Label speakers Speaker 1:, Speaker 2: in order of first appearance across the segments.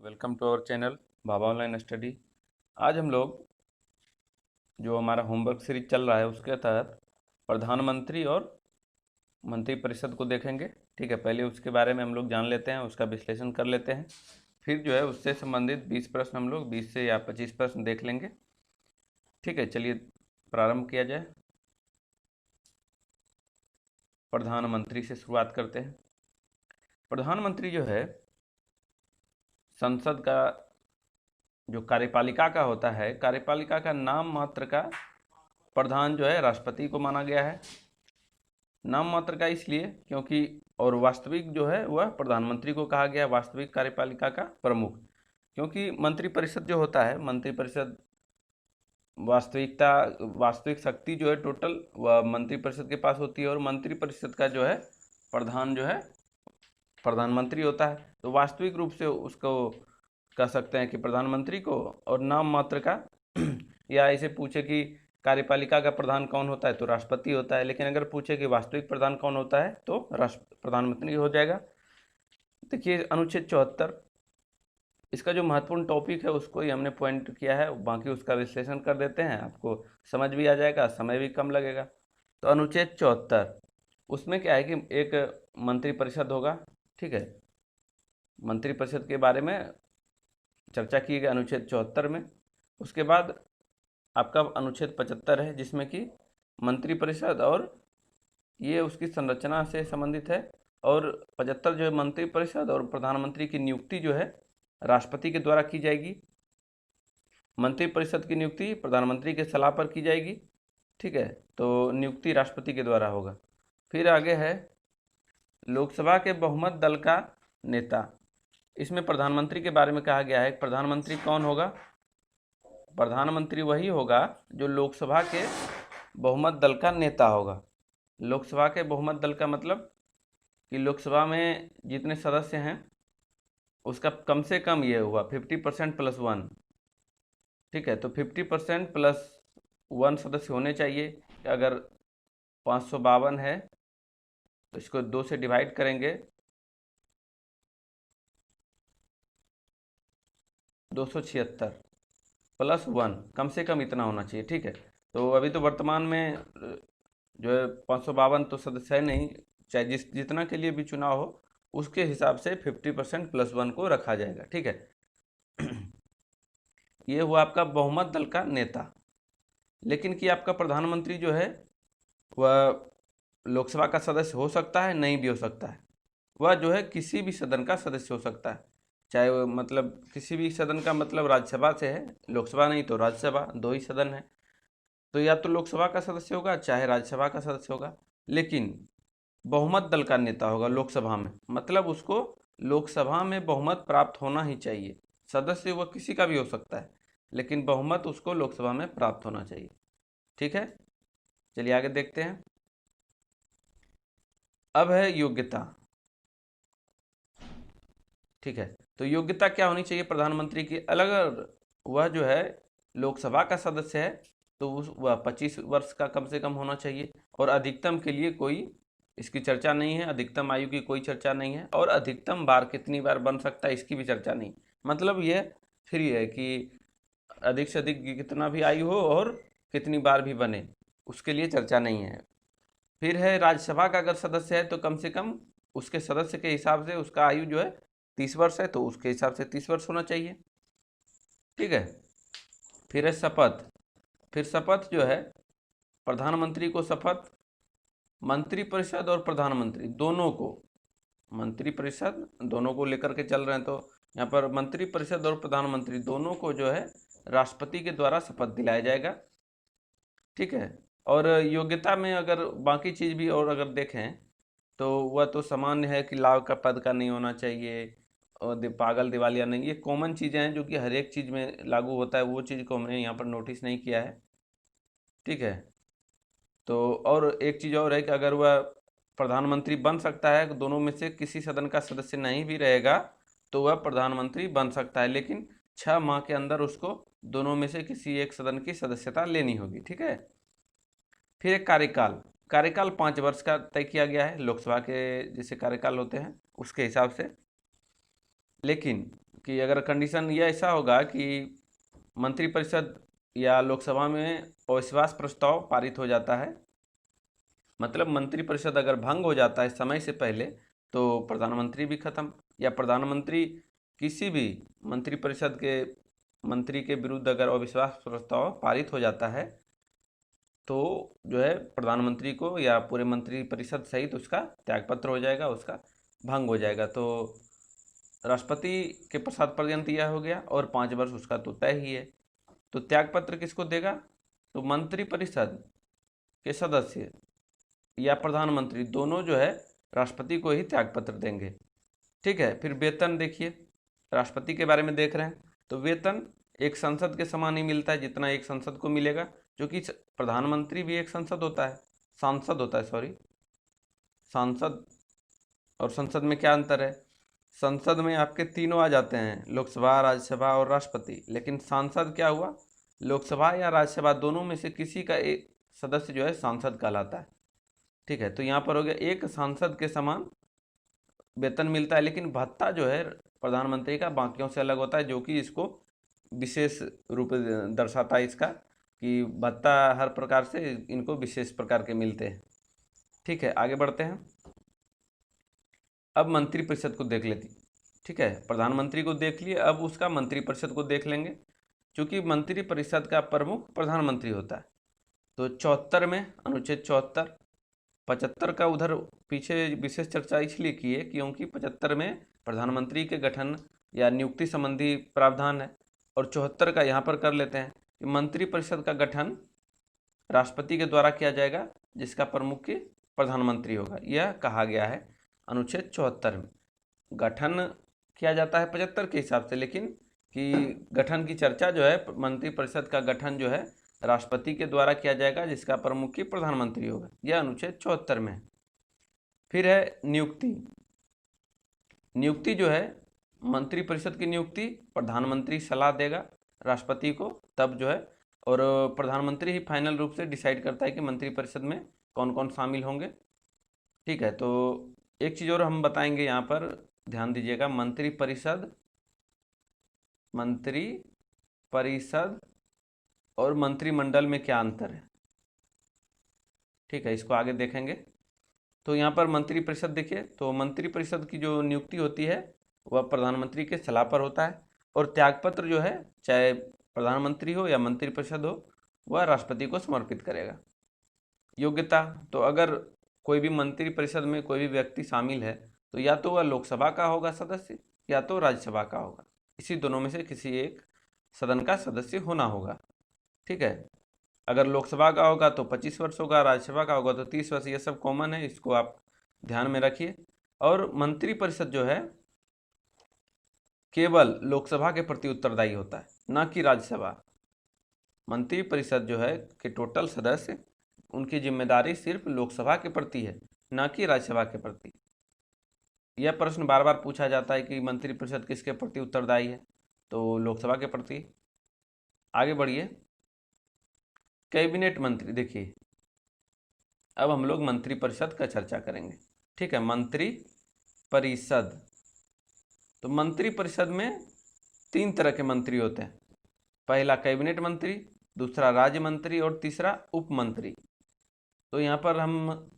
Speaker 1: Welcome to our channel Baba online study. आज हम लोग जो हमारा होमवर्क सीरीज चल रहा है उसके तहत प्रधानमंत्री और मंत्रिपरिषद को देखेंगे। ठीक है, पहले उसके बारे में हम लोग जान लेते हैं, उसका विश्लेषण कर लेते हैं, फिर जो है उससे संबंधित 20 प्रश्न हम लोग 20 से या 25 प्रश्न देख लेंगे। ठीक है, चलिए प्रारंभ किया जाए। प्रधानमंत्री से शुरुआत करते हैं। प्रधानमंत्री जो है संसद का जो कार्यपालिका का होता है, कार्यपालिका का नाम मात्र का प्रधान जो है राष्ट्रपति को माना गया है। नाम मात्र का इसलिए क्योंकि और वास्तविक जो है वह प्रधानमंत्री को कहा गया, वास्तविक कार्यपालिका का प्रमुख। क्योंकि मंत्रिपरिषद जो होता है, मंत्रिपरिषद वास्तविक शक्ति जो है टोटल वह मंत्रिपरिषद के पास होती है, और मंत्रिपरिषद का जो है प्रधान जो है प्रधानमंत्री होता है। तो वास्तविक रूप से उसको कह सकते हैं कि प्रधानमंत्री को, और नाम मात्र का या ऐसे पूछे कि कार्यपालिका का प्रधान कौन होता है तो राष्ट्रपति होता है, लेकिन अगर पूछे कि वास्तविक प्रधान कौन होता है तो प्रधानमंत्री हो जाएगा। देखिए अनुच्छेद 74, इसका जो महत्वपूर्ण टॉपिक है उसको ही हमने पॉइंट किया है, बाकी उसका विश्लेषण कर देते हैं, आपको समझ भी आ जाएगा, समय भी कम लगेगा। तो अनुच्छेद 74 उसमें क्या है कि एक मंत्रिपरिषद होगा। ठीक है, मंत्रिपरिषद के बारे में चर्चा की गई अनुच्छेद 74 में। उसके बाद आपका अनुच्छेद 75 है जिसमें कि मंत्रिपरिषद और ये उसकी संरचना से संबंधित है, और 75 जो है मंत्रिपरिषद और प्रधानमंत्री की नियुक्ति जो है राष्ट्रपति के द्वारा की जाएगी। मंत्रिपरिषद की नियुक्ति प्रधानमंत्री के सलाह पर की जाएगी। ठीक है, तो नियुक्ति राष्ट्रपति के द्वारा होगा। फिर आगे है लोकसभा के बहुमत दल का नेता। इसमें प्रधानमंत्री के बारे में कहा गया है। प्रधानमंत्री कौन होगा? प्रधानमंत्री वही होगा जो लोकसभा के बहुमत दल का नेता होगा। लोकसभा के बहुमत दल का मतलब कि लोकसभा में जितने सदस्य हैं उसका कम से कम ये हुआ 50% + 1। ठीक है, तो 50% + 1 सदस्य होने चाहिए। अगर 552 है तो इसको 2 से डिवाइड करेंगे, 276 + 1, कम से कम इतना होना चाहिए। ठीक है, तो अभी तो वर्तमान में जो है 552 तो सदस्य है नहीं, चाहे जितना के लिए भी चुनाव हो उसके हिसाब से 50% + 1 को रखा जाएगा। ठीक है ये हुआ आपका बहुमत दल का नेता। लेकिन कि आपका प्रधानमंत्री जो है वह लोकसभा का सदस्य हो सकता है, नहीं भी हो सकता है। वह जो है किसी भी सदन का सदस्य हो सकता है, चाहे वो मतलब किसी भी सदन का मतलब राज्यसभा से है, लोकसभा नहीं तो राज्यसभा, 2 ही सदन है। तो या तो लोकसभा का सदस्य होगा चाहे राज्यसभा का सदस्य होगा, लेकिन बहुमत दल का नेता होगा लोकसभा में, मतलब उसको लोकसभा में बहुमत प्राप्त होना ही चाहिए। सदस्य वह किसी का भी हो सकता है, लेकिन बहुमत उसको लोकसभा में प्राप्त होना चाहिए। ठीक है, चलिए आगे देखते हैं। अब है योग्यता। ठीक है, तो योग्यता क्या होनी चाहिए प्रधानमंत्री की? अलग वह जो है लोकसभा का सदस्य है तो वह 25 वर्ष का कम से कम होना चाहिए, और अधिकतम के लिए कोई इसकी चर्चा नहीं है, अधिकतम आयु की कोई चर्चा नहीं है, और अधिकतम बार कितनी बार बन सकता है इसकी भी चर्चा नहीं। मतलब यह फ्री है कि अधिक से अधिक कितना भी आयु हो और कितनी बार भी बने, उसके लिए चर्चा नहीं है। फिर है राज्यसभा का अगर सदस्य है तो कम से कम उसके सदस्य के हिसाब से उसका आयु जो है 30 वर्ष है, तो उसके हिसाब से 30 वर्ष होना चाहिए। ठीक है, फिर है शपथ। फिर शपथ जो है प्रधानमंत्री को शपथ मंत्रिपरिषद और प्रधानमंत्री दोनों को, मंत्रिपरिषद दोनों को लेकर के चल रहे हैं, तो यहाँ पर मंत्रिपरिषद और प्रधानमंत्री दोनों को जो है राष्ट्रपति के द्वारा शपथ दिलाया जाएगा। ठीक है, और योग्यता में अगर बाकी चीज़ भी और अगर देखें तो वह तो सामान्य है कि लाभ का पद का नहीं होना चाहिए, और पागल दिवालिया नहीं, ये कॉमन चीज़ें हैं जो कि हर एक चीज़ में लागू होता है, वो चीज़ को हमने यहाँ पर नोटिस नहीं किया है। ठीक है, तो और एक चीज़ और है कि अगर वह प्रधानमंत्री बन सकता है, दोनों में से किसी सदन का सदस्य नहीं भी रहेगा तो वह प्रधानमंत्री बन सकता है, लेकिन 6 माह के अंदर उसको दोनों में से किसी एक सदन की सदस्यता लेनी होगी। ठीक है, फिर एक कार्यकाल। कार्यकाल 5 वर्ष का तय किया गया है, लोकसभा के जैसे कार्यकाल होते हैं उसके हिसाब से। लेकिन कि अगर कंडीशन ये ऐसा होगा कि मंत्रिपरिषद या लोकसभा में अविश्वास प्रस्ताव पारित हो जाता है, मतलब मंत्रिपरिषद अगर भंग हो जाता है समय से पहले, तो प्रधानमंत्री भी खत्म, या प्रधानमंत्री किसी भी मंत्रिपरिषद के मंत्री के विरुद्ध अगर अविश्वास प्रस्ताव पारित हो जाता है, तो जो है प्रधानमंत्री को या पूरे मंत्रिपरिषद सहित उसका त्यागपत्र हो जाएगा, उसका भंग हो जाएगा। तो राष्ट्रपति के प्रसाद पर्यंत यह हो गया, और 5 वर्ष उसका तो तय ही है। तो त्यागपत्र किसको देगा? तो मंत्रिपरिषद के सदस्य या प्रधानमंत्री दोनों जो है राष्ट्रपति को ही त्यागपत्र देंगे। ठीक है। फिर वेतन देखिए, राष्ट्रपति के बारे में देख रहे हैं, तो वेतन एक संसद के समान ही मिलता है जितना एक संसद को मिलेगा, जो कि प्रधानमंत्री भी एक सांसद होता है, सांसद और संसद में क्या अंतर है? संसद में आपके तीनों आ जाते हैं, लोकसभा, राज्यसभा और राष्ट्रपति, लेकिन सांसद क्या हुआ? लोकसभा या राज्यसभा दोनों में से किसी का एक सदस्य जो है सांसद कहलाता है। ठीक है। तो यहाँ पर हो गया एक सांसद के समान वेतन मिलता है, लेकिन भत्ता जो है प्रधानमंत्री का बाकियों से अलग होता है, जो कि इसको विशेष रूप दर्शाता है इसका, कि भत्ता हर प्रकार से इनको विशेष प्रकार के मिलते हैं। ठीक है, आगे बढ़ते हैं। अब मंत्रिपरिषद को देख लेती। ठीक है, प्रधानमंत्री को देख लिए, अब उसका मंत्रिपरिषद को देख लेंगे, क्योंकि मंत्रिपरिषद का प्रमुख प्रधानमंत्री होता है। तो 74 में अनुच्छेद 74, 75 का उधर पीछे विशेष चर्चा इसलिए की है क्योंकि 75 में प्रधानमंत्री के गठन या नियुक्ति संबंधी प्रावधान है, और 74 का यहाँ पर कर लेते हैं कि मंत्रिपरिषद का गठन राष्ट्रपति के द्वारा किया जाएगा, जिसका प्रमुख प्रधानमंत्री होगा। यह कहा गया है अनुच्छेद 74 में। गठन किया जाता है 75 के हिसाब से, लेकिन कि गठन की चर्चा जो है, मंत्रिपरिषद का गठन जो है राष्ट्रपति के द्वारा किया जाएगा, जिसका प्रमुख प्रधानमंत्री होगा। यह अनुच्छेद 74 में है। फिर है नियुक्ति। नियुक्ति जो है मंत्रिपरिषद की नियुक्ति प्रधानमंत्री सलाह देगा राष्ट्रपति को, तब जो है, और प्रधानमंत्री ही फाइनल रूप से डिसाइड करता है कि मंत्रिपरिषद में कौन कौन शामिल होंगे। ठीक है। तो एक चीज़ और हम बताएंगे यहाँ पर, ध्यान दीजिएगा, मंत्रिपरिषद और मंत्रिमंडल में क्या अंतर है। ठीक है, इसको आगे देखेंगे। तो यहाँ पर मंत्रिपरिषद देखिए, तो मंत्रिपरिषद की जो नियुक्ति होती है वह प्रधानमंत्री के सलाह पर होता है, और त्यागपत्र जो है, चाहे प्रधानमंत्री हो या मंत्रिपरिषद हो, वह राष्ट्रपति को समर्पित करेगा। योग्यता, तो अगर कोई भी मंत्रिपरिषद में कोई भी व्यक्ति शामिल है, तो या तो वह लोकसभा का होगा सदस्य, या तो राज्यसभा का होगा। इसी दोनों में से किसी एक सदन का सदस्य होना होगा। ठीक है। अगर लोकसभा का होगा तो 25 वर्ष होगा, राज्यसभा का होगा तो 30 वर्ष। ये सब कॉमन है, इसको आप ध्यान में रखिए। और मंत्रिपरिषद जो है केवल लोकसभा के प्रति उत्तरदायी होता है, न कि राज्यसभा। मंत्रिपरिषद जो है के टोटल सदस्य, उनकी जिम्मेदारी सिर्फ लोकसभा के प्रति है, न कि राज्यसभा के प्रति। यह प्रश्न बार बार पूछा जाता है कि मंत्रिपरिषद किसके प्रति उत्तरदायी है, तो लोकसभा के प्रति। आगे बढ़िए। कैबिनेट मंत्री, देखिए अब हम लोग मंत्रिपरिषद का चर्चा करेंगे। ठीक है, मंत्रिपरिषद। तो मंत्रिपरिषद में 3 तरह के मंत्री होते हैं। पहला कैबिनेट मंत्री, दूसरा राज्य मंत्री, और तीसरा उप मंत्री। तो यहाँ पर हम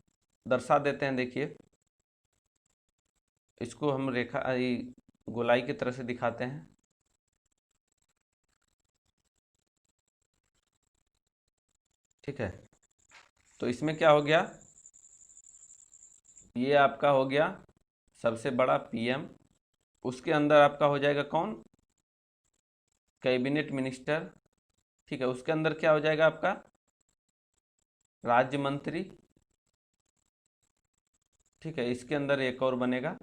Speaker 1: दर्शा देते हैं, देखिए इसको हम रेखा गोलाई की तरह से दिखाते हैं। ठीक है, तो इसमें क्या हो गया, ये आपका हो गया सबसे बड़ा पीएम, उसके अंदर आपका हो जाएगा कौन, कैबिनेट मिनिस्टर। ठीक है, उसके अंदर क्या हो जाएगा आपका, राज्य मंत्री। ठीक है, इसके अंदर एक और बनेगा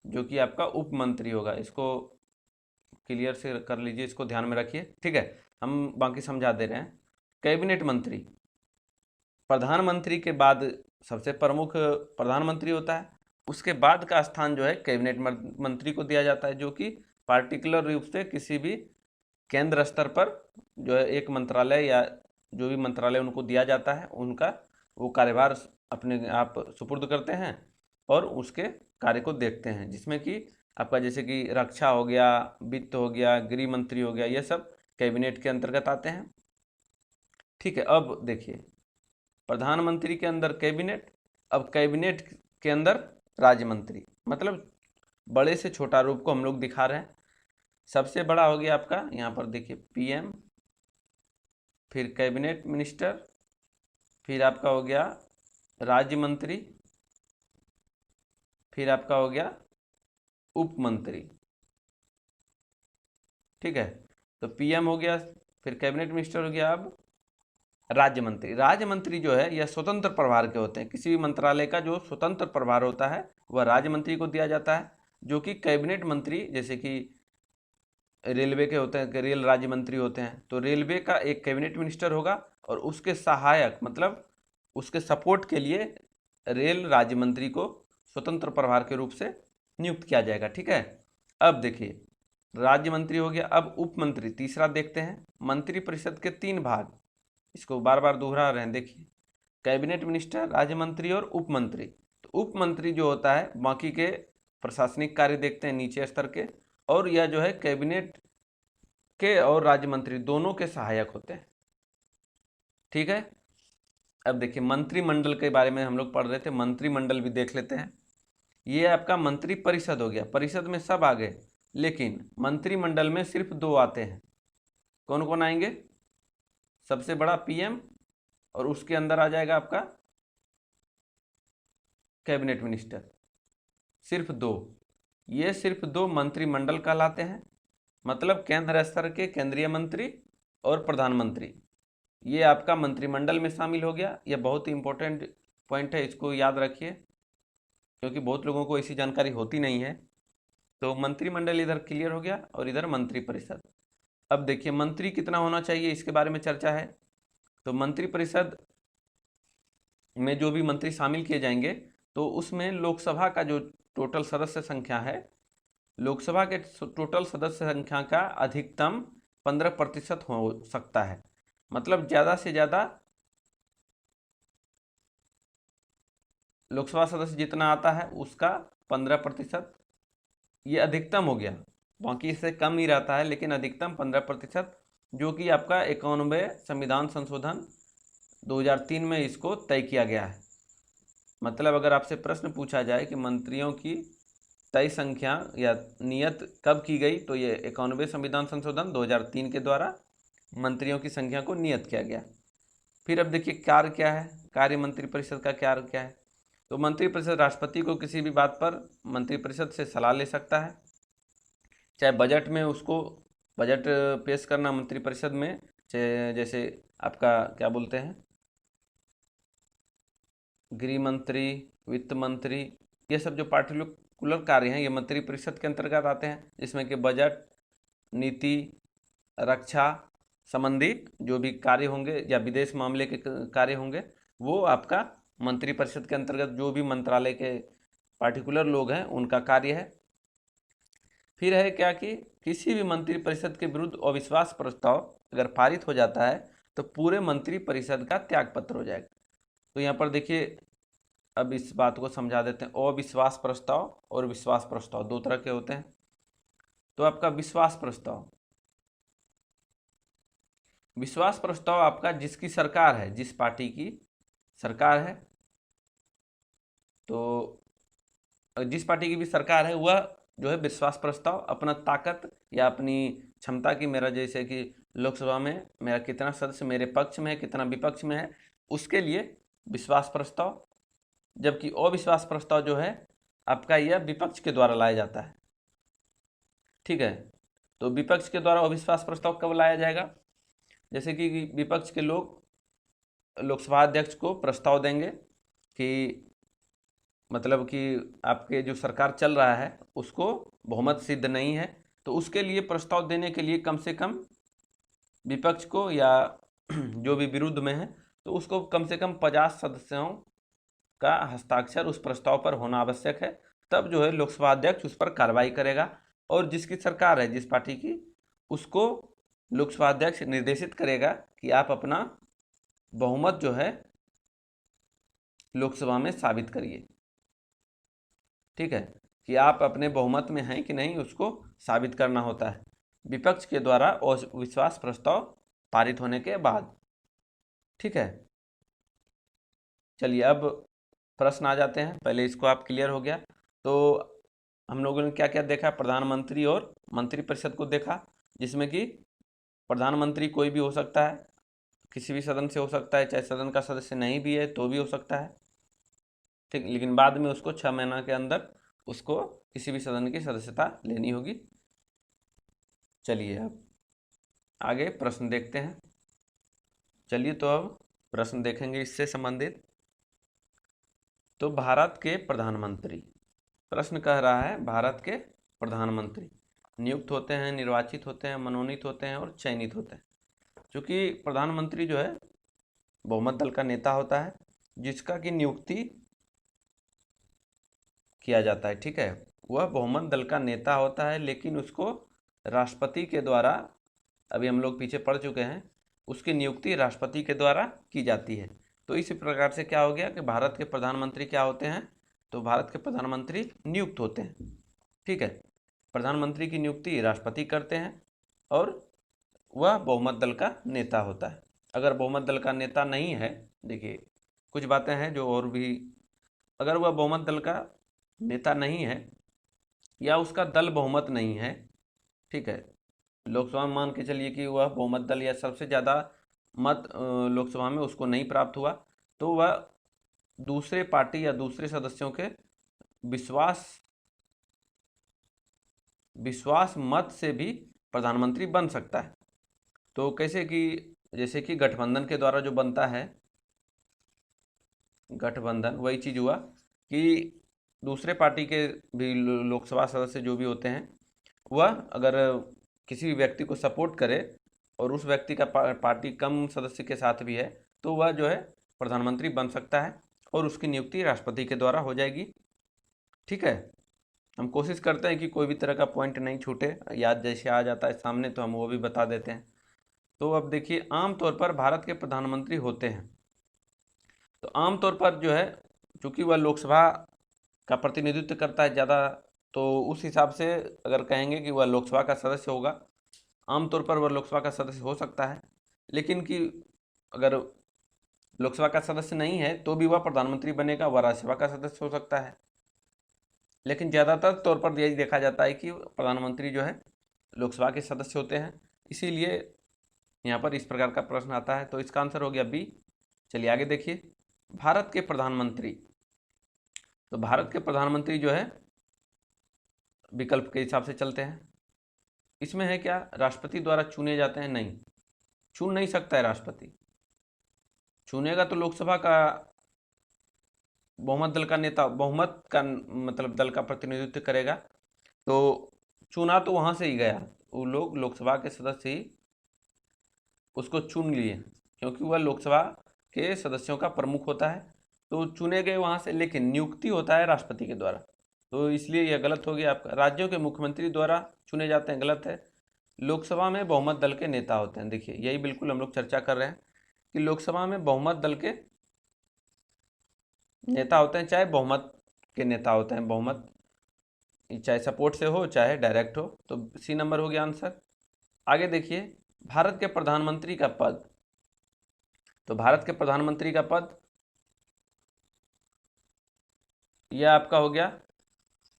Speaker 1: जो कि आपका उप मंत्री होगा। इसको क्लियर से कर लीजिए, इसको ध्यान में रखिए। ठीक है, हम बाकी समझा दे रहे हैं। कैबिनेट मंत्री, प्रधानमंत्री के बाद सबसे प्रमुख प्रधानमंत्री होता है, उसके बाद का स्थान जो है कैबिनेट मंत्री को दिया जाता है, जो कि पार्टिकुलर रूप से किसी भी केंद्र स्तर पर जो है एक मंत्रालय या जो भी मंत्रालय उनको दिया जाता है, उनका वो कार्यभार अपने आप सुपुर्द करते हैं और उसके कार्य को देखते हैं, जिसमें कि आपका जैसे कि रक्षा हो गया, वित्त हो गया, गृह मंत्री हो गया, ये सब कैबिनेट के अंतर्गत आते हैं। ठीक है, अब देखिए प्रधानमंत्री के अंदर कैबिनेट, अब कैबिनेट के अंदर राज्य मंत्री, मतलब बड़े से छोटा रूप को हम लोग दिखा रहे हैं। सबसे बड़ा हो गया आपका यहाँ पर देखिए पीएम, फिर कैबिनेट मिनिस्टर, फिर आपका हो गया राज्य मंत्री, फिर आपका हो गया उप मंत्री। ठीक है, तो पीएम हो गया, फिर कैबिनेट मिनिस्टर हो गया, अब राज्य मंत्री। राज्य मंत्री जो है यह स्वतंत्र प्रभार के होते हैं। किसी भी मंत्रालय का जो स्वतंत्र प्रभार होता है वह राज्य मंत्री को दिया जाता है, जो कि कैबिनेट मंत्री जैसे कि रेलवे के होते हैं, रेल राज्य मंत्री होते हैं, तो रेलवे का एक कैबिनेट मिनिस्टर होगा और उसके सहायक मतलब उसके सपोर्ट के लिए रेल राज्य मंत्री को स्वतंत्र प्रभार के रूप से नियुक्त किया जाएगा। ठीक है, अब देखिए राज्य मंत्री हो गया, अब उप मंत्री तीसरा देखते हैं। मंत्री परिषद के 3 भाग, इसको बार बार दोहरा रहे हैं, देखिए कैबिनेट मिनिस्टर, राज्य मंत्री और उप मंत्री। तो उप मंत्री जो होता है बाकी के प्रशासनिक कार्य देखते हैं नीचे स्तर के, और यह जो है कैबिनेट के और राज्य मंत्री दोनों के सहायक होते हैं। ठीक है, अब देखिए मंत्रिमंडल के बारे में हम लोग पढ़ रहे थे, मंत्रिमंडल भी देख लेते हैं। ये आपका मंत्री परिषद हो गया, परिषद में सब आ गए, लेकिन मंत्रिमंडल में सिर्फ 2 आते हैं। कौन कौन आएंगे? सबसे बड़ा पीएम और उसके अंदर आ जाएगा आपका कैबिनेट मिनिस्टर, सिर्फ 2। ये सिर्फ 2 मंत्रिमंडल कहलाते हैं, मतलब केंद्र स्तर के केंद्रीय मंत्री और प्रधानमंत्री, ये आपका मंत्रिमंडल में शामिल हो गया। यह बहुत ही इंपॉर्टेंट पॉइंट है, इसको याद रखिए, क्योंकि बहुत लोगों को ऐसी जानकारी होती नहीं है। तो मंत्रिमंडल इधर क्लियर हो गया और इधर मंत्री परिषद। अब देखिए मंत्री कितना होना चाहिए, इसके बारे में चर्चा है। तो मंत्री परिषद में जो भी मंत्री शामिल किए जाएंगे, तो उसमें लोकसभा का जो टोटल सदस्य संख्या है, लोकसभा के टोटल सदस्य संख्या का अधिकतम 15% हो सकता है। मतलब ज़्यादा से ज़्यादा लोकसभा सदस्य जितना आता है उसका 15%, ये अधिकतम हो गया, बाकी इससे कम ही रहता है, लेकिन अधिकतम 15%, जो कि आपका 91वें संविधान संशोधन 2003 में इसको तय किया गया है। मतलब अगर आपसे प्रश्न पूछा जाए कि मंत्रियों की तय संख्या या नियत कब की गई, तो ये 91वें संविधान संशोधन 2003 के द्वारा मंत्रियों की संख्या को नियत किया गया। फिर अब देखिए कार्य क्या है, कार्य मंत्री परिषद का कार्य क्या है। तो मंत्री परिषद राष्ट्रपति को किसी भी बात पर मंत्री परिषद से सलाह ले सकता है, चाहे बजट में उसको बजट पेश करना मंत्री परिषद में, चाहे जैसे आपका क्या बोलते हैं गृह मंत्री, वित्त मंत्री, ये सब जो पार्टिकुलर कार्य हैं ये मंत्री परिषद के अंतर्गत आते हैं, जिसमें कि बजट, नीति, रक्षा संबंधी जो भी कार्य होंगे या विदेश मामले के कार्य होंगे, वो आपका मंत्री परिषद के अंतर्गत जो भी मंत्रालय के पार्टिकुलर लोग हैं उनका कार्य है। फिर है क्या कि किसी भी मंत्री परिषद के विरुद्ध अविश्वास प्रस्ताव अगर पारित हो जाता है तो पूरे मंत्री परिषद का त्यागपत्र हो जाएगा। तो यहाँ पर देखिए अब इस बात को समझा देते हैं, अविश्वास प्रस्ताव और विश्वास प्रस्ताव 2 तरह के होते हैं। तो आपका विश्वास प्रस्ताव, विश्वास प्रस्ताव आपका जिसकी सरकार है, जिस पार्टी की सरकार है, तो जिस पार्टी की भी सरकार है वह जो है विश्वास प्रस्ताव अपना ताकत या अपनी क्षमता की, मेरा जैसे कि लोकसभा में मेरा कितना सदस्य मेरे पक्ष में है, कितना विपक्ष में है, उसके लिए विश्वास प्रस्ताव। जबकि अविश्वास प्रस्ताव जो है आपका यह विपक्ष के द्वारा लाया जाता है। ठीक है, तो विपक्ष के द्वारा अविश्वास प्रस्ताव कब लाया जाएगा? जैसे कि विपक्ष के लोग लोकसभा अध्यक्ष को प्रस्ताव देंगे कि मतलब कि आपके जो सरकार चल रहा है उसको बहुमत सिद्ध नहीं है, तो उसके लिए प्रस्ताव देने के लिए कम से कम विपक्ष को या जो भी विरुद्ध में है तो उसको कम से कम 50 सदस्यों का हस्ताक्षर उस प्रस्ताव पर होना आवश्यक है। तब जो है लोकसभा अध्यक्ष उस पर कार्रवाई करेगा, और जिसकी सरकार है जिस पार्टी की, उसको लोकसभा अध्यक्ष निर्देशित करेगा कि आप अपना बहुमत जो है लोकसभा में साबित करिए। ठीक है, कि आप अपने बहुमत में हैं कि नहीं उसको साबित करना होता है विपक्ष के द्वारा अविश्वास प्रस्ताव पारित होने के बाद। ठीक है, चलिए अब प्रश्न आ जाते हैं। पहले इसको आप क्लियर हो गया तो हम लोगों ने क्या क्या देखा, प्रधानमंत्री और मंत्रिपरिषद को देखा, जिसमें कि प्रधानमंत्री कोई भी हो सकता है, किसी भी सदन से हो सकता है, चाहे सदन का सदस्य नहीं भी है तो भी हो सकता है। ठीक, लेकिन बाद में उसको 6 महीना के अंदर उसको किसी भी सदन की सदस्यता लेनी होगी। चलिए अब आगे प्रश्न देखते हैं। चलिए तो अब प्रश्न देखेंगे इससे संबंधित। तो भारत के प्रधानमंत्री, प्रश्न कह रहा है भारत के प्रधानमंत्री नियुक्त होते हैं, निर्वाचित होते हैं, मनोनीत होते हैं और चयनित होते हैं। क्योंकि प्रधानमंत्री जो है बहुमत दल का नेता होता है जिसका की नियुक्ति किया जाता है। ठीक है, वह बहुमत दल का नेता होता है लेकिन उसको राष्ट्रपति के द्वारा, अभी हम लोग पीछे पढ़ चुके हैं, उसकी नियुक्ति राष्ट्रपति के द्वारा की जाती है। तो इसी प्रकार से क्या हो गया कि भारत के प्रधानमंत्री क्या होते हैं, तो भारत के प्रधानमंत्री नियुक्त होते हैं। ठीक है, प्रधानमंत्री की नियुक्ति राष्ट्रपति करते हैं और वह बहुमत दल का नेता होता है। अगर बहुमत दल का नेता नहीं है, देखिए कुछ बातें हैं जो और भी, अगर वह बहुमत दल का नेता नहीं है या उसका दल बहुमत नहीं है, ठीक है, लोकसभा में मान के चलिए कि वह बहुमत दल या सबसे ज़्यादा मत लोकसभा में उसको नहीं प्राप्त हुआ, तो वह दूसरे पार्टी या दूसरे सदस्यों के विश्वास मत से भी प्रधानमंत्री बन सकता है। तो कैसे कि जैसे कि गठबंधन के द्वारा जो बनता है गठबंधन, वही चीज़ हुआ कि दूसरे पार्टी के भी लोकसभा सदस्य जो भी होते हैं, वह अगर किसी भी व्यक्ति को सपोर्ट करे और उस व्यक्ति का पार्टी कम सदस्य के साथ भी है तो वह जो है प्रधानमंत्री बन सकता है और उसकी नियुक्ति राष्ट्रपति के द्वारा हो जाएगी। ठीक है, हम कोशिश करते हैं कि कोई भी तरह का पॉइंट नहीं छूटे, याद जैसे आ जाता है सामने तो हम वो भी बता देते हैं। तो अब देखिए, आमतौर पर भारत के प्रधानमंत्री होते हैं, तो आमतौर पर जो है चूँकि वह लोकसभा का प्रतिनिधित्व करता है ज़्यादा, तो उस हिसाब से अगर कहेंगे कि वह लोकसभा का सदस्य होगा, आमतौर पर वह लोकसभा का सदस्य हो सकता है। लेकिन कि अगर लोकसभा का सदस्य नहीं है तो भी वह प्रधानमंत्री बनेगा, वह राज्यसभा का सदस्य हो सकता है। लेकिन ज़्यादातर तौर पर यही देखा जाता है कि प्रधानमंत्री जो है लोकसभा के सदस्य होते हैं, इसीलिए यहाँ पर इस प्रकार का प्रश्न आता है। तो इसका आंसर हो गया बी। चलिए आगे देखिए, भारत के प्रधानमंत्री, तो भारत के प्रधानमंत्री जो है विकल्प के हिसाब से चलते हैं। इसमें है क्या, राष्ट्रपति द्वारा चुने जाते हैं? नहीं, चुन नहीं सकता है राष्ट्रपति, चुनेगा तो लोकसभा का बहुमत दल का नेता, बहुमत का मतलब दल का प्रतिनिधित्व करेगा, तो चुना तो वहाँ से ही गया, वो लोग लोकसभा के सदस्य ही उसको चुन लिए क्योंकि वह लोकसभा के सदस्यों का प्रमुख होता है, तो चुने गए वहाँ से, लेकिन नियुक्ति होता है राष्ट्रपति के द्वारा, तो इसलिए यह गलत हो गया आपका। राज्यों के मुख्यमंत्री द्वारा चुने जाते हैं, गलत है। लोकसभा में बहुमत दल के नेता होते हैं, देखिए यही बिल्कुल हम लोग चर्चा कर रहे हैं कि लोकसभा में बहुमत दल के नेता होते हैं, चाहे बहुमत के नेता होते हैं, बहुमत चाहे सपोर्ट से हो चाहे डायरेक्ट हो, तो सी नंबर हो गया आंसर। आगे देखिए, भारत के प्रधानमंत्री का पद, तो भारत के प्रधानमंत्री का पद यह आपका हो गया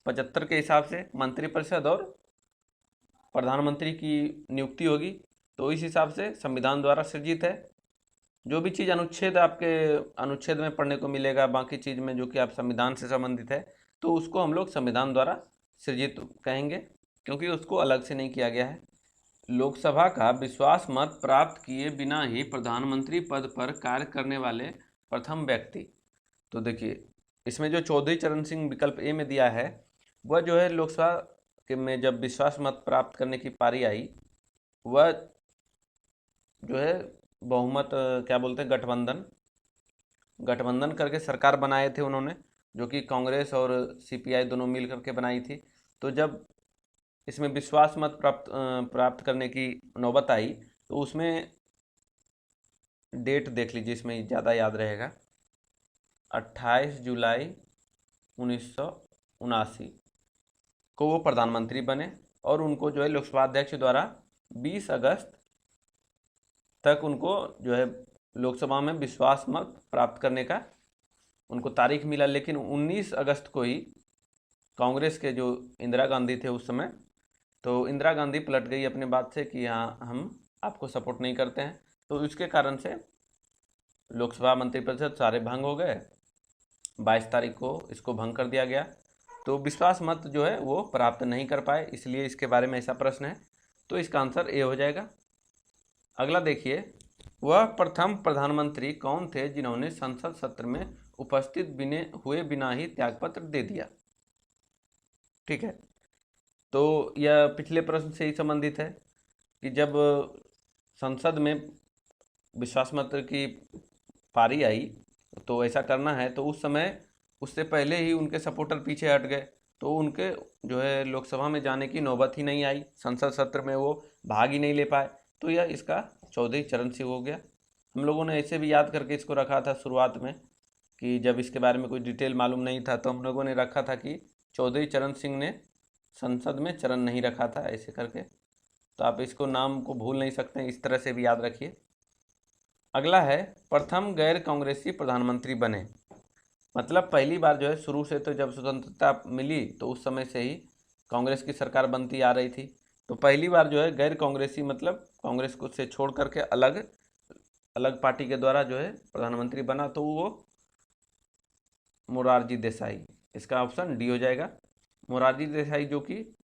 Speaker 1: 75 के हिसाब से, मंत्रिपरिषद और प्रधानमंत्री की नियुक्ति होगी, तो इस हिसाब से संविधान द्वारा सृजित है। जो भी चीज़ अनुच्छेद आपके अनुच्छेद में पढ़ने को मिलेगा, बाकी चीज़ में जो कि आप संविधान से संबंधित है, तो उसको हम लोग संविधान द्वारा सृजित कहेंगे क्योंकि उसको अलग से नहीं किया गया है। लोकसभा का विश्वास मत प्राप्त किए बिना ही प्रधानमंत्री पद पर कार्य करने वाले प्रथम व्यक्ति, तो देखिए इसमें जो चौधरी चरण सिंह विकल्प ए में दिया है, वह जो है लोकसभा के में जब विश्वास मत प्राप्त करने की पारी आई, वह जो है बहुमत क्या बोलते हैं, गठबंधन करके सरकार बनाए थे उन्होंने, जो कि कांग्रेस और सीपीआई दोनों मिल करके बनाई थी। तो जब इसमें विश्वास मत प्राप्त करने की नौबत आई, तो उसमें डेट देख लीजिए, इसमें ज़्यादा याद रहेगा, 28 जुलाई 1979, को वो प्रधानमंत्री बने और उनको जो है लोकसभा अध्यक्ष द्वारा 20 अगस्त तक उनको जो है लोकसभा में विश्वास मत प्राप्त करने का उनको तारीख मिला। लेकिन 19 अगस्त को ही कांग्रेस के जो इंदिरा गांधी थे उस समय, तो इंदिरा गांधी पलट गई अपने बात से कि हाँ हम आपको सपोर्ट नहीं करते हैं। तो इसके कारण से लोकसभा मंत्रिपरिषद सारे भंग हो गए। 22 तारीख को इसको भंग कर दिया गया। तो विश्वास मत जो है वो प्राप्त नहीं कर पाए, इसलिए इसके बारे में ऐसा प्रश्न है। तो इसका आंसर ए हो जाएगा। अगला देखिए, वह प्रथम प्रधानमंत्री कौन थे जिन्होंने संसद सत्र में उपस्थित हुए बिना ही त्यागपत्र दे दिया। ठीक है, तो यह पिछले प्रश्न से ही संबंधित है कि जब संसद में विश्वास मत की पारी आई तो ऐसा करना है, तो उस समय उससे पहले ही उनके सपोर्टर पीछे हट गए, तो उनके जो है लोकसभा में जाने की नौबत ही नहीं आई, संसद सत्र में वो भाग ही नहीं ले पाए। तो यह इसका चौधरी चरण सिंह हो गया। हम लोगों ने ऐसे भी याद करके इसको रखा था शुरुआत में कि जब इसके बारे में कोई डिटेल मालूम नहीं था तो हम लोगों ने रखा था कि चौधरी चरण सिंह ने संसद में चरण नहीं रखा था, ऐसे करके। तो आप इसको नाम को भूल नहीं सकते, इस तरह से भी याद रखिए। अगला है, प्रथम गैर कांग्रेसी प्रधानमंत्री बने। मतलब पहली बार जो है शुरू से तो जब स्वतंत्रता मिली तो उस समय से ही कांग्रेस की सरकार बनती आ रही थी। तो पहली बार जो है गैर कांग्रेसी मतलब कांग्रेस को से छोड़ करके अलग अलग पार्टी के द्वारा जो है प्रधानमंत्री बना, तो वो मोरारजी देसाई। इसका ऑप्शन डी हो जाएगा। मोरारजी देसाई जो कि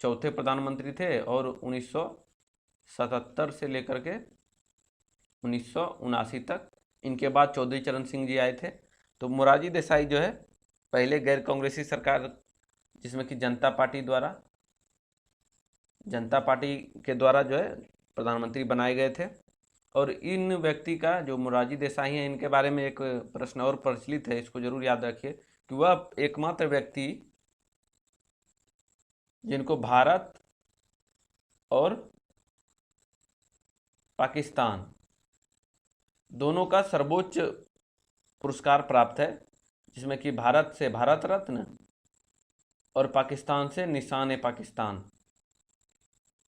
Speaker 1: चौथे प्रधानमंत्री थे और 1977 से लेकर के 1979 तक, इनके बाद चौधरी चरण सिंह जी आए थे। तो मोरारजी देसाई जो है पहले गैर कांग्रेसी सरकार जिसमें कि जनता पार्टी के द्वारा जो है प्रधानमंत्री बनाए गए थे। और इन व्यक्ति का जो मोरारजी देसाई हैं, इनके बारे में एक प्रश्न और प्रचलित है, इसको जरूर याद रखिए कि वह एकमात्र व्यक्ति जिनको भारत और पाकिस्तान दोनों का सर्वोच्च पुरस्कार प्राप्त है, जिसमें कि भारत से भारत रत्न और पाकिस्तान से निशान ए पाकिस्तान।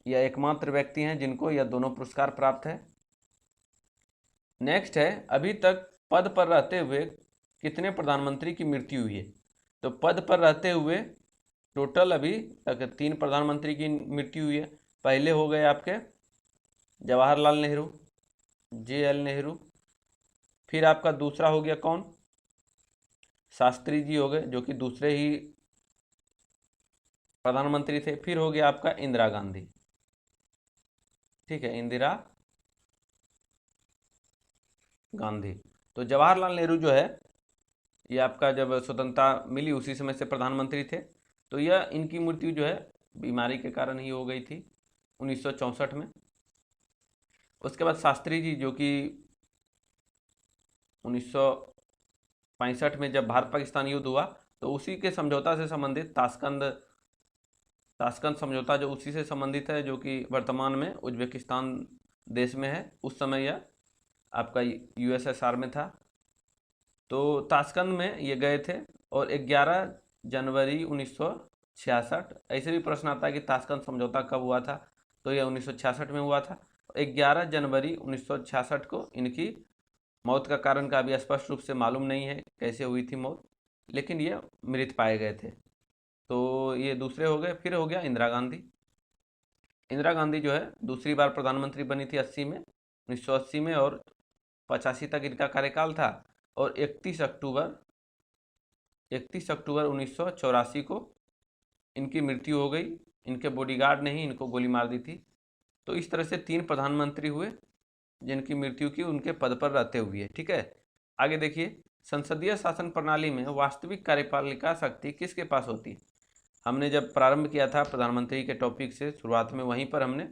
Speaker 1: यह एकमात्र व्यक्ति हैं जिनको यह दोनों पुरस्कार प्राप्त है। नेक्स्ट है, अभी तक पद पर रहते हुए कितने प्रधानमंत्री की मृत्यु हुई है। तो पद पर रहते हुए टोटल अभी तक 3 प्रधानमंत्री की मृत्यु हुई है। पहले हो गए आपके जवाहरलाल नेहरू, JL नेहरू। फिर आपका दूसरा हो गया कौन, शास्त्री जी हो गए, जो कि दूसरे ही प्रधानमंत्री थे। फिर हो गया आपका इंदिरा गांधी। ठीक है, इंदिरा गांधी। तो जवाहरलाल नेहरू जो है ये आपका जब स्वतंत्रता मिली उसी समय से प्रधानमंत्री थे। तो यह इनकी मृत्यु जो है बीमारी के कारण ही हो गई थी 1964 में। उसके बाद शास्त्री जी जो कि 1965 में जब भारत पाकिस्तान युद्ध हुआ तो उसी के समझौता से संबंधित ताशकंद समझौता जो उसी से संबंधित है, जो कि वर्तमान में उज्बेकिस्तान देश में है। उस समय यह आपका USSR में था। तो ताशकंद में ये गए थे और 11 जनवरी 1966, ऐसे भी प्रश्न आता है कि ताशकंद समझौता कब हुआ था, तो यह 1966 में हुआ था। 11 जनवरी 1966 को इनकी मौत का कारण का अभी स्पष्ट रूप से मालूम नहीं है कैसे हुई थी मौत, लेकिन ये मृत पाए गए थे। तो ये दूसरे हो गए। फिर हो गया इंदिरा गांधी। इंदिरा गांधी जो है दूसरी बार प्रधानमंत्री बनी थी 1980 में और 85 तक इनका कार्यकाल था। और 31 अक्टूबर 1984 को इनकी मृत्यु हो गई। इनके बॉडीगार्ड ने ही इनको गोली मार दी थी। तो इस तरह से 3 प्रधानमंत्री हुए जिनकी मृत्यु की उनके पद पर रहते हुए। ठीक है, आगे देखिए, संसदीय शासन प्रणाली में वास्तविक कार्यपालिका शक्ति किसके पास होती है। हमने जब प्रारंभ किया था प्रधानमंत्री के टॉपिक से शुरुआत में, वहीं पर हमने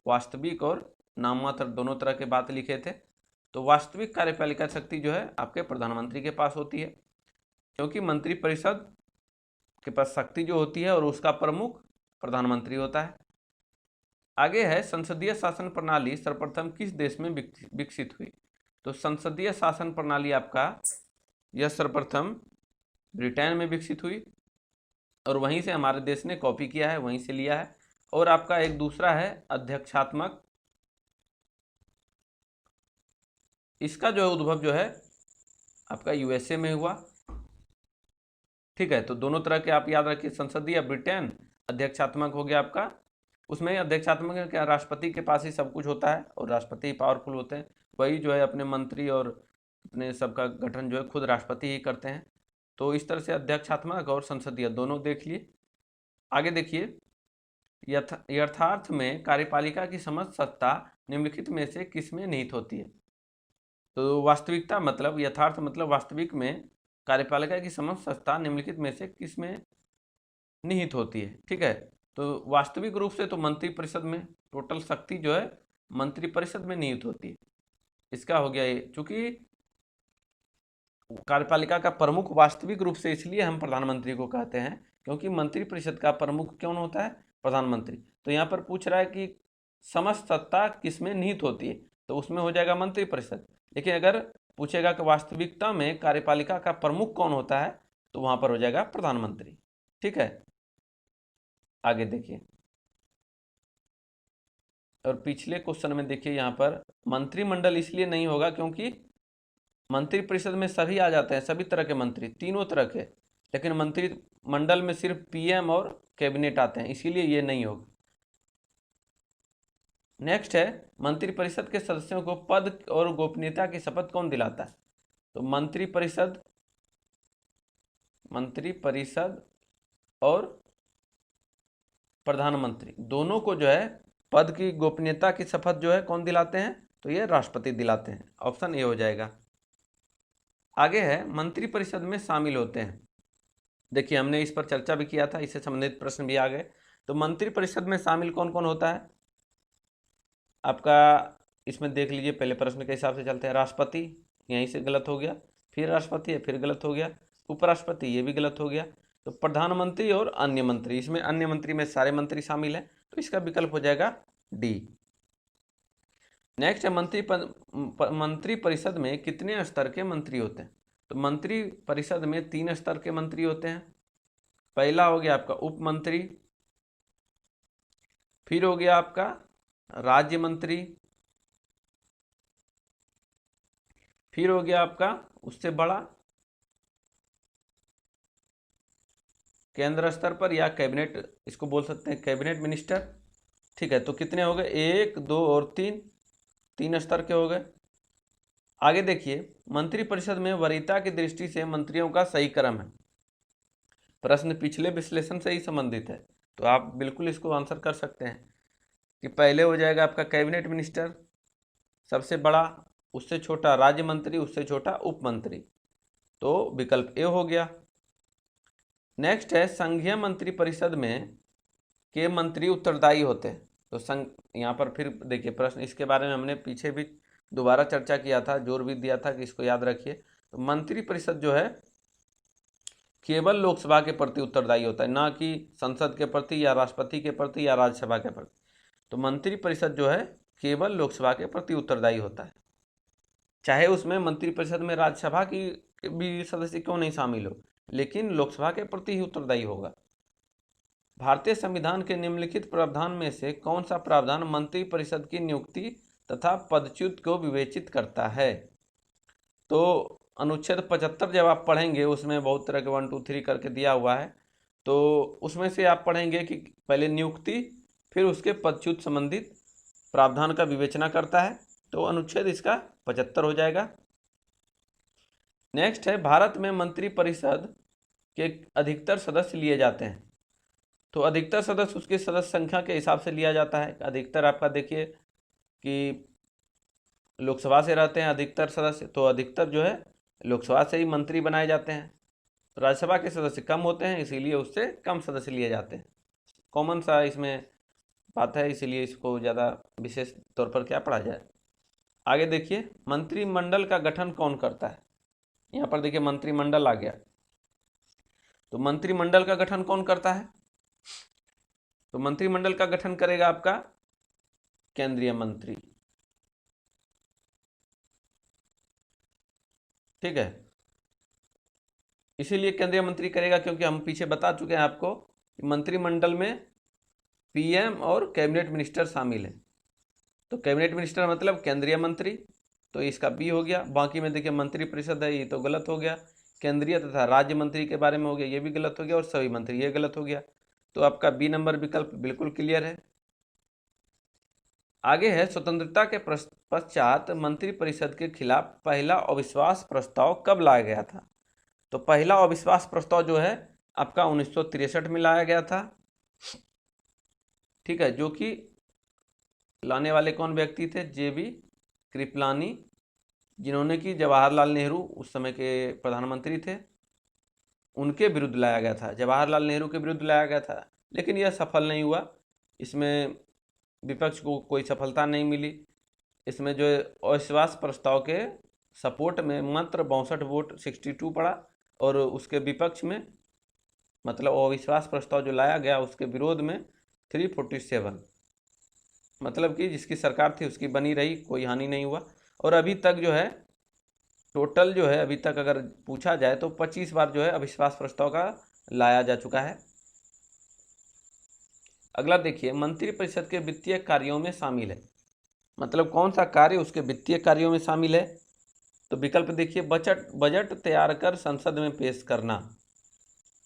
Speaker 1: वास्तविक और नाममात्र दोनों तरह के बात लिखे थे। तो वास्तविक कार्यपालिका शक्ति जो है आपके प्रधानमंत्री के पास होती है, क्योंकि मंत्रिपरिषद के पास शक्ति जो होती है और उसका प्रमुख प्रधानमंत्री होता है। आगे है, संसदीय शासन प्रणाली सर्वप्रथम किस देश में विकसित हुई। तो संसदीय शासन प्रणाली आपका यह सर्वप्रथम ब्रिटेन में विकसित हुई और वहीं से हमारे देश ने कॉपी किया है, वहीं से लिया है। और आपका एक दूसरा है अध्यक्षात्मक, इसका जो है उद्भव जो है आपका यूएसए में हुआ। ठीक है, तो दोनों तरह के आप याद रखिए, संसदीय ब्रिटेन, अध्यक्षात्मक हो गया आपका। उसमें अध्यक्षात्मक में क्या, राष्ट्रपति के पास ही सब कुछ होता है और राष्ट्रपति पावरफुल होते हैं, वही जो है अपने मंत्री और अपने सबका गठन जो है खुद राष्ट्रपति ही करते हैं। तो इस तरह से अध्यक्षात्मक और संसदीय दोनों देख लिए। आगे देखिए, यथार्थ में कार्यपालिका की समस्त सत्ता निम्नलिखित में से किसमें निहित होती है? तो वास्तविकता मतलब, यथार्थ मतलब वास्तविक में कार्यपालिका की समस्त सत्ता निम्नलिखित में से किसमें निहित होती है? ठीक है, तो वास्तविक रूप से तो मंत्रिपरिषद में, टोटल शक्ति जो है मंत्रिपरिषद में निहित होती है। इसका हो गया ये, चूंकि कार्यपालिका का प्रमुख वास्तविक रूप से इसलिए हम प्रधानमंत्री को कहते हैं क्योंकि मंत्रिपरिषद का प्रमुख कौन होता है? प्रधानमंत्री। तो यहाँ पर पूछ रहा है कि समस्त सत्ता किसमें निहित होती है, तो उसमें हो जाएगा मंत्रिपरिषद। लेकिन अगर पूछेगा कि वास्तविकता में कार्यपालिका का प्रमुख कौन होता है, तो वहां पर हो जाएगा प्रधानमंत्री। ठीक है, आगे देखिए, और पिछले क्वेश्चन में देखिए यहाँ पर मंत्रिमंडल इसलिए नहीं होगा क्योंकि मंत्रिपरिषद में सभी आ जाते हैं, सभी तरह के मंत्री, तीनों तरह के, लेकिन मंत्रिमंडल में सिर्फ पीएम और कैबिनेट आते हैं, इसीलिए ये नहीं होगा। नेक्स्ट है, मंत्रिपरिषद के सदस्यों को पद और गोपनीयता की शपथ कौन दिलाता है? तो मंत्रिपरिषद और प्रधानमंत्री दोनों को जो है पद की गोपनीयता की शपथ जो है कौन दिलाते हैं? तो ये राष्ट्रपति दिलाते हैं। ऑप्शन ए हो जाएगा। आगे है, मंत्रिपरिषद में शामिल होते हैं। देखिए हमने इस पर चर्चा भी किया था, इससे संबंधित प्रश्न भी आ गए। तो मंत्रिपरिषद में शामिल कौन कौन होता है आपका? इसमें देख लीजिए, पहले प्रश्न के हिसाब से चलते हैं। राष्ट्रपति, यहीं से गलत हो गया, फिर राष्ट्रपति है, फिर गलत हो गया, उपराष्ट्रपति, ये भी गलत हो गया। तो प्रधानमंत्री और अन्य मंत्री, इसमें अन्य मंत्री में सारे मंत्री शामिल हैं, तो इसका विकल्प हो जाएगा डी। नेक्स्ट है, मंत्रिपरिषद में कितने स्तर के मंत्री होते हैं? तो मंत्रिपरिषद में 3 स्तर के मंत्री होते हैं। पहला हो गया आपका उप मंत्री, फिर हो गया आपका राज्य मंत्री, फिर हो गया आपका उससे बड़ा केंद्र स्तर पर, या कैबिनेट इसको बोल सकते हैं, कैबिनेट मिनिस्टर। ठीक है, तो कितने हो गए? 1, 2 और 3, 3 स्तर के हो गए। आगे देखिए, मंत्रिपरिषद में वरीयता की दृष्टि से मंत्रियों का सही क्रम है। प्रश्न पिछले विश्लेषण से ही संबंधित है, तो आप बिल्कुल इसको आंसर कर सकते हैं कि पहले हो जाएगा आपका कैबिनेट मिनिस्टर, सबसे बड़ा, उससे छोटा राज्य मंत्री, उससे छोटा उप मंत्री, तो विकल्प ए हो गया। नेक्स्ट है, संघीय मंत्रिपरिषद में के मंत्री उत्तरदायी होते हैं। तो यहाँ पर फिर देखिए प्रश्न, इसके बारे में हमने पीछे भी दोबारा चर्चा किया था, जोर भी दिया था कि इसको याद रखिए। तो मंत्रिपरिषद जो है केवल लोकसभा के प्रति उत्तरदायी होता है, ना कि संसद के प्रति या राष्ट्रपति के प्रति या राज्यसभा के प्रति। तो मंत्रिपरिषद जो है केवल लोकसभा के प्रति उत्तरदायी होता है, चाहे उसमें मंत्रिपरिषद में राज्यसभा की भी सदस्य क्यों नहीं शामिल हो, लेकिन लोकसभा के प्रति ही उत्तरदायी होगा। भारतीय संविधान के निम्नलिखित प्रावधान में से कौन सा प्रावधान मंत्रिपरिषद की नियुक्ति तथा पदच्युत को विवेचित करता है? तो अनुच्छेद 75 जब आप पढ़ेंगे, उसमें बहुत तरह के 1, 2, 3 करके दिया हुआ है, तो उसमें से आप पढ़ेंगे कि पहले नियुक्ति, फिर उसके पदच्युत संबंधित प्रावधान का विवेचना करता है, तो अनुच्छेद इसका 75 हो जाएगा। नेक्स्ट है, भारत में मंत्रिपरिषद के अधिकतर सदस्य लिए जाते हैं। तो अधिकतर सदस्य उसकी सदस्य संख्या के हिसाब से लिया जाता है। अधिकतर आपका देखिए कि लोकसभा से रहते हैं अधिकतर सदस्य, तो अधिकतर जो है लोकसभा से ही मंत्री बनाए जाते हैं। राज्यसभा के सदस्य कम होते हैं, इसीलिए उससे कम सदस्य लिए जाते हैं। कॉमन सा इसमें बात है, इसीलिए इसको ज़्यादा विशेष तौर पर क्या पढ़ा जाए। आगे देखिए, मंत्रिमंडल का गठन कौन करता है? यहाँ पर देखिए मंत्रिमंडल आ गया, तो मंत्रिमंडल का गठन कौन करता है? तो मंत्रिमंडल का गठन करेगा आपका केंद्रीय मंत्री। ठीक है, इसीलिए केंद्रीय मंत्री करेगा, क्योंकि हम पीछे बता चुके हैं आपको कि मंत्रिमंडल में पीएम और कैबिनेट मिनिस्टर शामिल है। तो कैबिनेट मिनिस्टर मतलब केंद्रीय मंत्री, तो इसका बी हो गया। बाकी में देखिए मंत्रिपरिषद है, ये तो गलत हो गया। केंद्रीय तथा राज्य मंत्री के बारे में हो गया, ये भी गलत हो गया। और सभी मंत्री, ये गलत हो गया। तो आपका बी नंबर विकल्प बिल्कुल क्लियर है। आगे है, स्वतंत्रता के पश्चात मंत्रिपरिषद के खिलाफ पहला अविश्वास प्रस्ताव कब लाया गया था? तो पहला अविश्वास प्रस्ताव जो है आपका 1963 में लाया गया था। ठीक है, जो कि लाने वाले कौन व्यक्ति थे? जेबी कृपलानी, जिन्होंने कि जवाहरलाल नेहरू उस समय के प्रधानमंत्री थे, उनके विरुद्ध लाया गया था। जवाहरलाल नेहरू के विरुद्ध लाया गया था, लेकिन यह सफल नहीं हुआ। इसमें विपक्ष को कोई सफलता नहीं मिली। इसमें जो अविश्वास प्रस्ताव के सपोर्ट में मात्र 62 वोट 62 पड़ा, और उसके विपक्ष में मतलब अविश्वास प्रस्ताव जो लाया गया उसके विरोध में 347, मतलब कि जिसकी सरकार थी उसकी बनी रही, कोई हानि नहीं हुआ। और अभी तक जो है टोटल जो है, अभी तक अगर पूछा जाए तो 25 बार जो है अविश्वास प्रस्ताव का लाया जा चुका है। अगला देखिए, मंत्रिपरिषद के वित्तीय कार्यों में शामिल है, मतलब कौन सा कार्य उसके वित्तीय कार्यों में शामिल है? तो विकल्प देखिए, बजट तैयार कर संसद में पेश करना।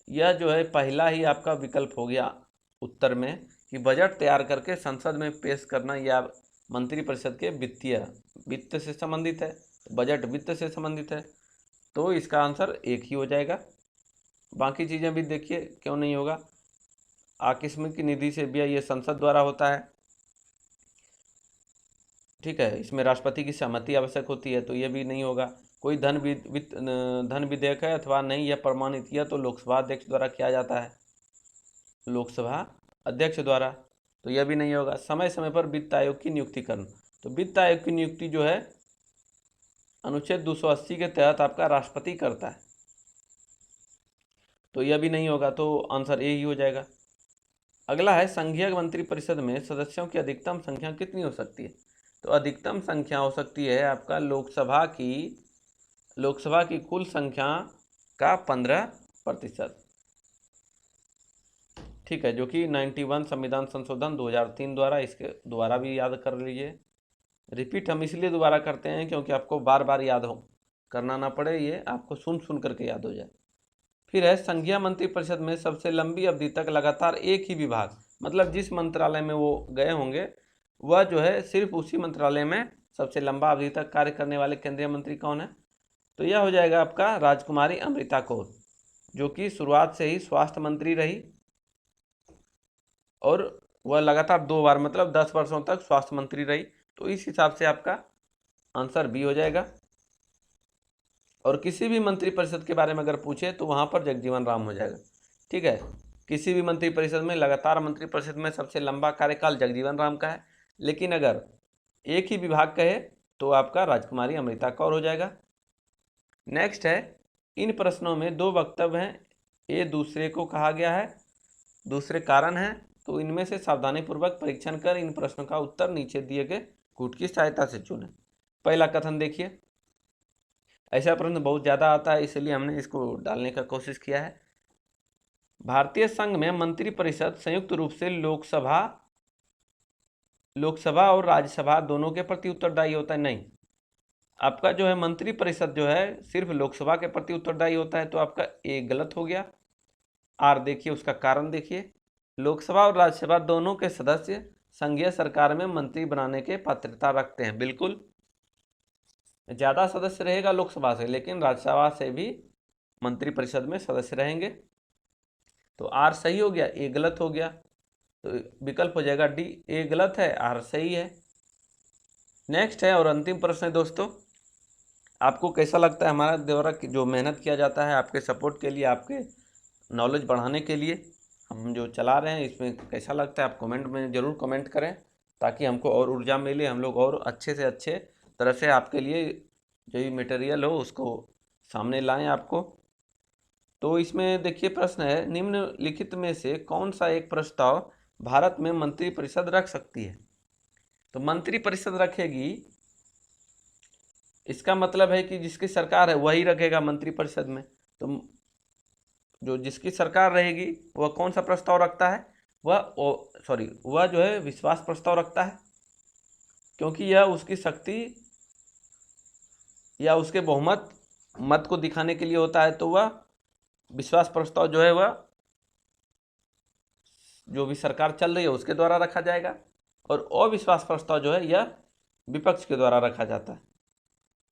Speaker 1: यह जो है पहला ही आपका विकल्प हो गया उत्तर में, कि बजट तैयार करके संसद में पेश करना, या मंत्रिपरिषद के वित्त से संबंधित है। बजट वित्त से संबंधित है, तो इसका आंसर एक ही हो जाएगा। बाकी चीज़ें भी देखिए क्यों नहीं होगा। आकस्मिक निधि से व्यय ये संसद द्वारा होता है। ठीक है, इसमें राष्ट्रपति की सहमति आवश्यक होती है, तो ये भी नहीं होगा। कोई धन विधेयक है अथवा नहीं, यह प्रमाणित किया तो लोकसभा अध्यक्ष द्वारा किया जाता है, लोकसभा अध्यक्ष द्वारा, तो यह भी नहीं होगा। समय समय पर वित्त आयोग की नियुक्ति करना, तो वित्त आयोग की नियुक्ति जो है अनुच्छेद 280 के तहत आपका राष्ट्रपति करता है, तो यह भी नहीं होगा। तो आंसर ए ही हो जाएगा। अगला है, संघीय मंत्रिपरिषद में सदस्यों की अधिकतम संख्या कितनी हो सकती है? तो अधिकतम संख्या हो सकती है आपका लोकसभा की कुल संख्या का 15%। ठीक है, जो कि 91 संविधान संशोधन 2003 द्वारा, इसके दोबारा भी याद कर लीजिए। रिपीट हम इसलिए दोबारा करते हैं क्योंकि आपको बार बार याद हो करना ना पड़े, ये आपको सुन करके याद हो जाए। फिर है, संघीय मंत्रिपरिषद में सबसे लंबी अवधि तक लगातार एक ही विभाग, मतलब जिस मंत्रालय में वो गए होंगे वह जो है सिर्फ उसी मंत्रालय में सबसे लंबा अवधि तक कार्य करने वाले केंद्रीय मंत्री कौन है? तो यह हो जाएगा आपका राजकुमारी अमृता कौर, जो कि शुरुआत से ही स्वास्थ्य मंत्री रही, और वह लगातार 2 बार मतलब 10 वर्षों तक स्वास्थ्य मंत्री रही। तो इस हिसाब से आपका आंसर बी हो जाएगा। और किसी भी मंत्रिपरिषद के बारे में अगर पूछे तो वहाँ पर जगजीवन राम हो जाएगा। ठीक है, किसी भी मंत्रिपरिषद में लगातार मंत्रिपरिषद में सबसे लंबा कार्यकाल जगजीवन राम का है, लेकिन अगर एक ही विभाग कहे तो आपका राजकुमारी अमृता कौर हो जाएगा। नेक्स्ट है, इन प्रश्नों में 2 वक्तव्य हैं, ए दूसरे को कहा गया है, दूसरे कारण हैं, तो इनमें से सावधानीपूर्वक परीक्षण कर इन प्रश्नों का उत्तर नीचे दिए गए कूट की सहायता से चुनें। पहला कथन देखिए, ऐसा प्रश्न बहुत ज़्यादा आता है इसलिए हमने इसको डालने का कोशिश किया है। भारतीय संघ में मंत्रिपरिषद संयुक्त रूप से लोकसभा और राज्यसभा दोनों के प्रति उत्तरदायी होता है? नहीं, आपका जो है मंत्रिपरिषद जो है सिर्फ लोकसभा के प्रति उत्तरदायी होता है, तो आपका ए गलत हो गया। आर देखिए, उसका कारण देखिए, लोकसभा और राज्यसभा दोनों के सदस्य संघीय सरकार में मंत्री बनाने के पात्रता रखते हैं। बिल्कुल, ज़्यादा सदस्य रहेगा लोकसभा से, लेकिन राज्यसभा से भी मंत्रिपरिषद में सदस्य रहेंगे। तो आर सही हो गया, ए गलत हो गया, तो विकल्प हो जाएगा डी। ए गलत है, आर सही है। नेक्स्ट है और अंतिम प्रश्न है दोस्तों, आपको कैसा लगता है हमारा द्वारा जो मेहनत किया जाता है आपके सपोर्ट के लिए, आपके नॉलेज बढ़ाने के लिए हम जो चला रहे हैं, इसमें कैसा लगता है? आप कमेंट में ज़रूर कमेंट करें, ताकि हमको और ऊर्जा मिले, हम लोग और अच्छे से अच्छे तरह से आपके लिए जो भी मटेरियल हो उसको सामने लाएं आपको। तो इसमें देखिए प्रश्न है, निम्नलिखित में से कौन सा एक प्रस्ताव भारत में मंत्रिपरिषद रख सकती है? तो मंत्रिपरिषद रखेगी, इसका मतलब है कि जिसकी सरकार है वही रखेगा मंत्रिपरिषद में। तो जो जिसकी सरकार रहेगी वह कौन सा प्रस्ताव रखता है, वह जो है विश्वास प्रस्ताव रखता है, क्योंकि यह उसकी शक्ति या उसके बहुमत मत को दिखाने के लिए होता है। तो वह विश्वास प्रस्ताव जो है वह जो भी सरकार चल रही है उसके द्वारा रखा जाएगा, और अविश्वास प्रस्ताव जो है यह विपक्ष के द्वारा रखा जाता है।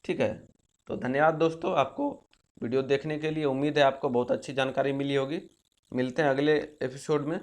Speaker 1: ठीक है, तो धन्यवाद दोस्तों आपको वीडियो देखने के लिए। उम्मीद है आपको बहुत अच्छी जानकारी मिली होगी। मिलते हैं अगले एपिसोड में।